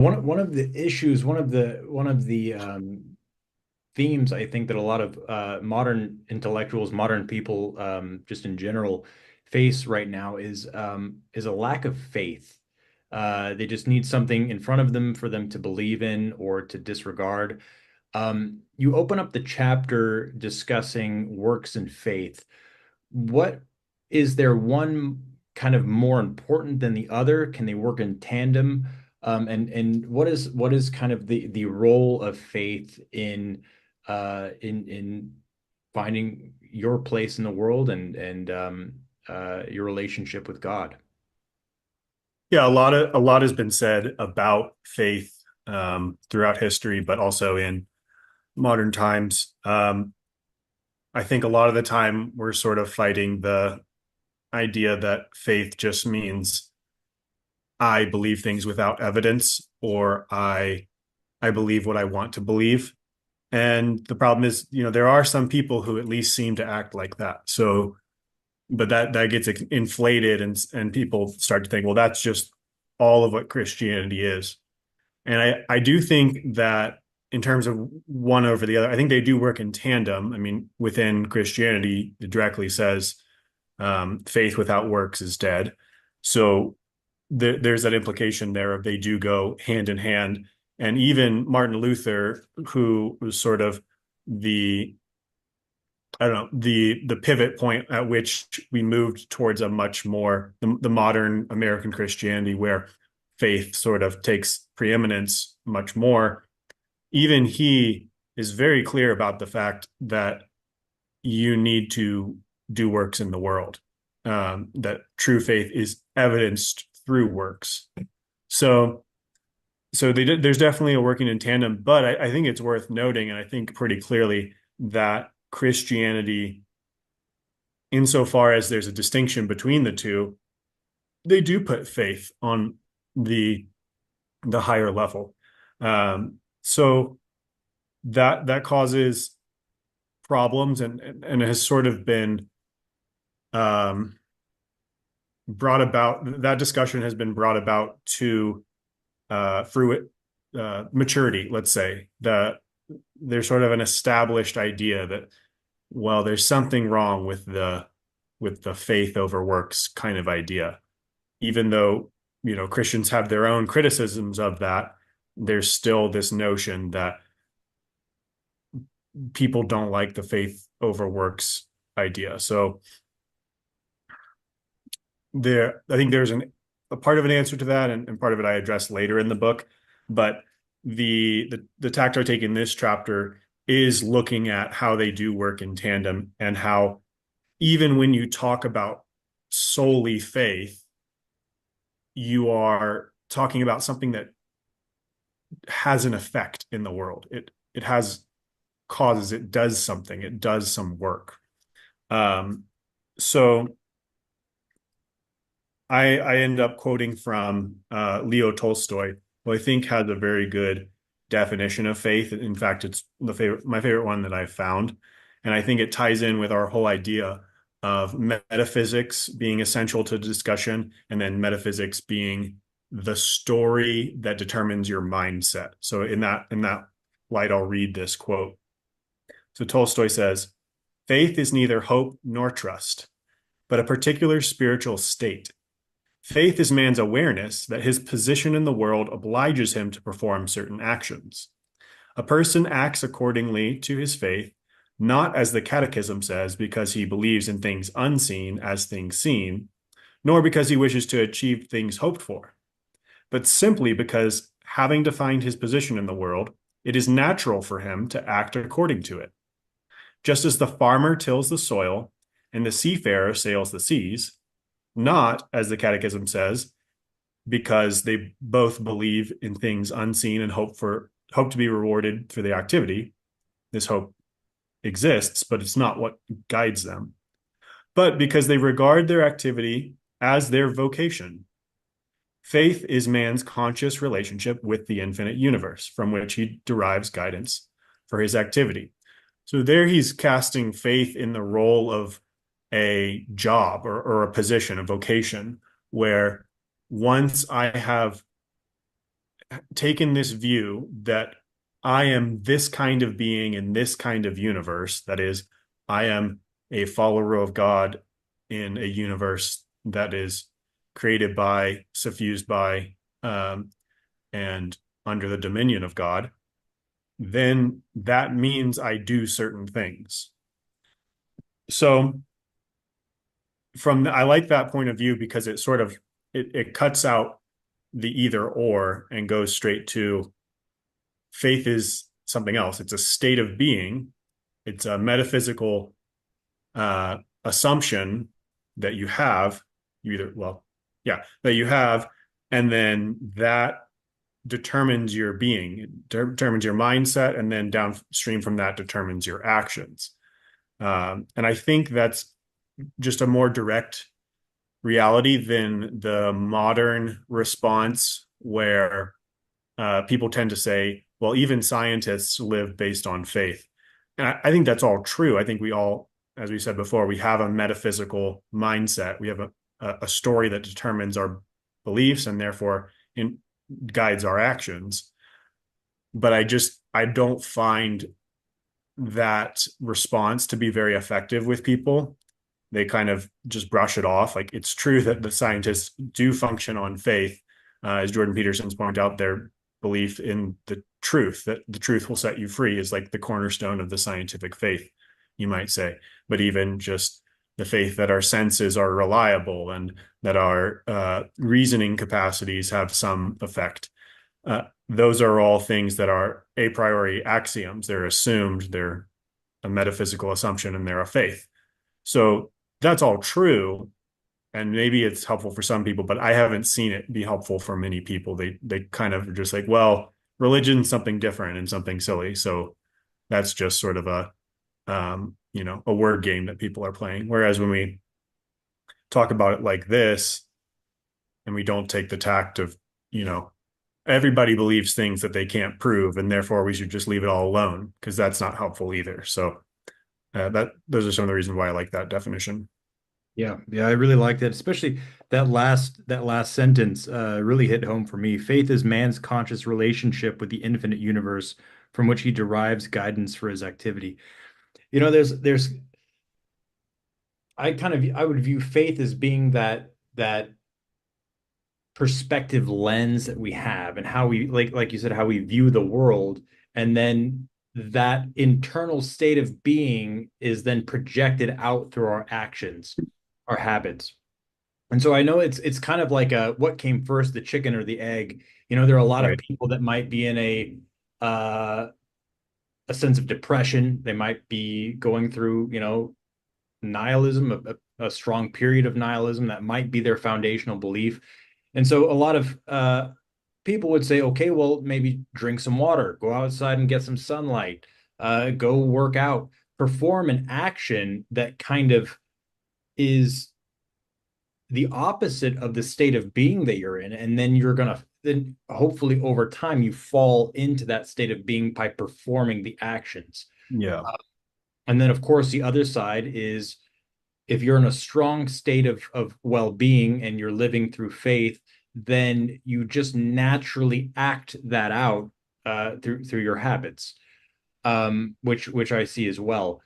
One of the issues, one of the themes I think that a lot of modern intellectuals, modern people, just in general, face right now is a lack of faith. They just need something in front of them for them to believe in or to disregard. You open up the chapter discussing works and faith. What is there one kind of more important than the other? Can they work in tandem? And what is kind of the role of faith in finding your place in the world and your relationship with God? Yeah, a lot has been said about faith throughout history, but also in modern times. I think a lot of the time we're sort of fighting the idea that faith just means I believe things without evidence, or I believe what I want to believe. And the problem is, there are some people who at least seem to act like that. So, but that gets inflated, and people start to think, well, that's just all of what Christianity is. And I do think that in terms of one over the other, I think they do work in tandem. I mean, within Christianity, it directly says faith without works is dead. So there's that implication there of they do go hand in hand. And even Martin Luther, who was sort of the I don't know, the pivot point at which we moved towards a much more the modern American Christianity where faith sort of takes preeminence much more. Even he is very clear about the fact that you need to do works in the world. That true faith is evidenced through works. So there's definitely a working in tandem, but I think it's worth noting, and I think pretty clearly that Christianity, insofar as there's a distinction between the two, they do put faith on the the higher level. So that causes problems, and has sort of been um, brought about. That discussion has been brought about to through maturity. Let's say that there's sort of an established idea that, well, there's something wrong with the faith over works kind of idea. Even though, Christians have their own criticisms of that, there's still this notion that people don't like the faith over works idea. So I think there's a part of an answer to that, and part of it I address later in the book. But the tact I take in this chapter is looking at how they do work in tandem, and how even when you talk about solely faith, you are talking about something that has an effect in the world. It has causes, it does something, it does some work. Um, so I end up quoting from Leo Tolstoy, who I think has a very good definition of faith. In fact, it's my favorite one that I've found, and I think it ties in with our whole idea of metaphysics being essential to discussion, and then metaphysics being the story that determines your mindset. So in that light, I'll read this quote. So Tolstoy says, "Faith is neither hope nor trust, but a particular spiritual state. Faith is man's awareness that his position in the world obliges him to perform certain actions. A person acts accordingly to his faith, not, as the Catechism says, because he believes in things unseen as things seen, nor because he wishes to achieve things hoped for, but simply because, having defined his position in the world, it is natural for him to act according to it. Just as the farmer tills the soil and the seafarer sails the seas, not, as the Catechism says, because they both believe in things unseen and hope to be rewarded for the activity. This hope exists, but it's not what guides them. But because they regard their activity as their vocation. Faith is man's conscious relationship with the infinite universe, from which he derives guidance for his activity. So there he's casting faith in the role of a job, or a position, a vocation, where once I have taken this view that I am this kind of being in this kind of universe. That is, I am a follower of God in a universe that is created by, suffused by, and under the dominion of God. Then that means I do certain things. So I like that point of view because it sort of it cuts out the either or and goes straight to faith is something else. It's a state of being. It's a metaphysical assumption that you have. You either, well, yeah, that you have, and then that determines your being, it determines your mindset, and then downstream from that determines your actions. And I think that's just a more direct reality than the modern response where people tend to say, well, even scientists live based on faith. And I think that's all true. I think we all, as we said before, we have a metaphysical mindset. We have a story that determines our beliefs and therefore guides our actions. But I don't find that response to be very effective with people. They kind of just brush it off. Like it's true that the scientists do function on faith, as Jordan Peterson's pointed out, their belief in the truth, that the truth will set you free, is like the cornerstone of the scientific faith, you might say. But even just the faith that our senses are reliable and that our reasoning capacities have some effect. Those are all things that are a priori axioms. They're assumed, they're a metaphysical assumption, and they're a faith. So that's all true. And maybe it's helpful for some people, but I haven't seen it be helpful for many people. They kind of are just like, well, religion's something different and something silly. So that's just sort of a word game that people are playing. Whereas when we talk about it like this, and we don't take the tact of, everybody believes things that they can't prove, and therefore we should just leave it all alone, because that's not helpful either. So those are some of the reasons why I like that definition. Yeah, I really like that, especially that last sentence really hit home for me. Faith is man's conscious relationship with the infinite universe from which he derives guidance for his activity. There's I would view faith as being that perspective lens that we have and how we like you said how we view the world, and then that internal state of being is then projected out through our actions, our habits. And so I know it's kind of like what came first, the chicken or the egg. There are a lot of Right. people that might be in a sense of depression. They might be going through, nihilism, a strong period of nihilism that might be their foundational belief. And so a lot of people would say, okay, well, maybe drink some water, go outside and get some sunlight, go work out, perform an action that kind of is the opposite of the state of being that you're in. And then you're going to, then hopefully over time, you fall into that state of being by performing the actions. Yeah. And then, of course, the other side is if you're in a strong state of well-being and you're living through faith, then you just naturally act that out through your habits, which I see as well.